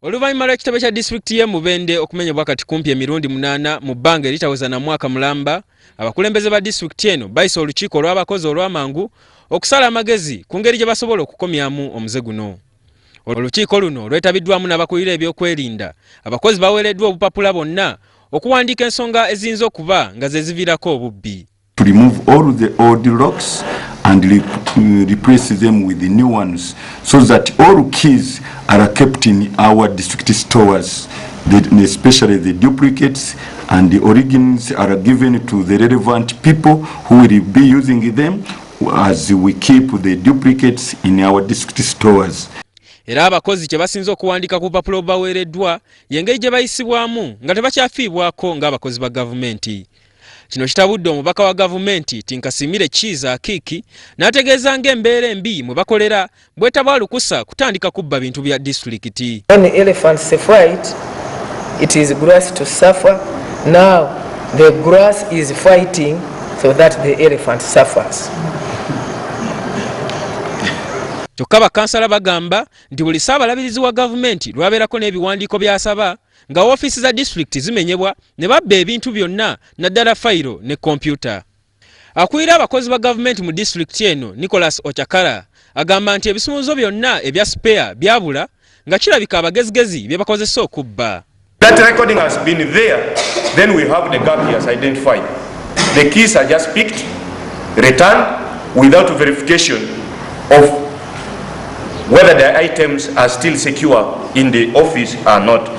Oluvannyuma lw'ekitebe kya disitulikiti y'e Mubende okumenyebwa kati kumpi emirundi 8 mu bbanga eritaweza na mwaka mulamba, abakulembeze ba disitulikiti eno bayise olukiiko olw'abakozi olw'amangu okusala amagezi ku ngeri gye basobola okukomyamu omuze guno. Olukiiko luno lwetabiddwamu n'abakulira ebyokwerinda, abakozi baweereddwa obupapula bonna okuwandiika ensonga eziyinza okuba nga ze ziviirako obubbi. To remove all the old locks and replace them with the new ones so that all keys are kept in our district stores, especially the duplicates, and the origins are given to the relevant people who will be using them as we keep the duplicates in our district stores. Era abakozi kye basinza okuwandika ku bupapula obubaweereddwa y'engeri gye bayisibwamu nga tebakyafiibwako ng'abakozi ba gavumenti. Kino kitabudde omubaka wa gavumenti Tinkasimire Kiza Akiki n'ategeeza ng'embeera embi mwe bakolera bwetaba lukusa kutandika kubba bintu bya disitulikiti. When the elephants fight, it is grass to suffer. Now the grass is fighting so that the elephant suffers. Kyokka bakansala bagamba nti buli ssaabalabirizi wa gavumenti lwabeerako n'ebiwandiiko by'asaba nga woofiisi za disitulikiti zimenyebwa ne babba ebintu byonna naddala fayiro ne kompyuta. Akulira abakozi ba gavumenti mu disitulikiti eno Nicholas Ochakara agamba nti ebisumuluzo byonna ebya spare byabula nga kirabika abagezigezi bye bakozesa okubba. That recording has been there, then we have the gap here identified. The keys are just picked, returned without verification of whether the items are still secure in the office or not.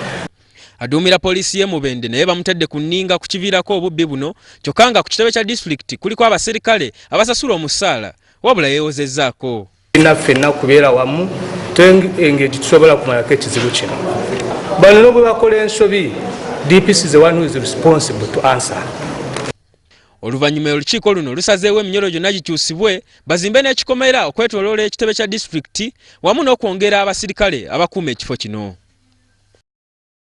Aduumira poliisi y'e Mubende naye bamutadde ku nninga ku kiviirako obubbi buno, kyokka nga ku kitebe kya disitulikiti kuliko abaserikale abasasula omusaala wabula yeewozezzaako. Ffenna kubeera wamu engeri tusobola kumalako ekizibu kino. Bano bwe bakola ensobi, DPC is the one who is responsible to answer. Oluvannyuma olukiiko luno lusazeewo eminyolo gyonna gikyusibwe bazimbe n'ekikomera okwetooloola ekitebe kya disitulikiti wamu n'okwongera abaserikale abakuuma ekifo kino.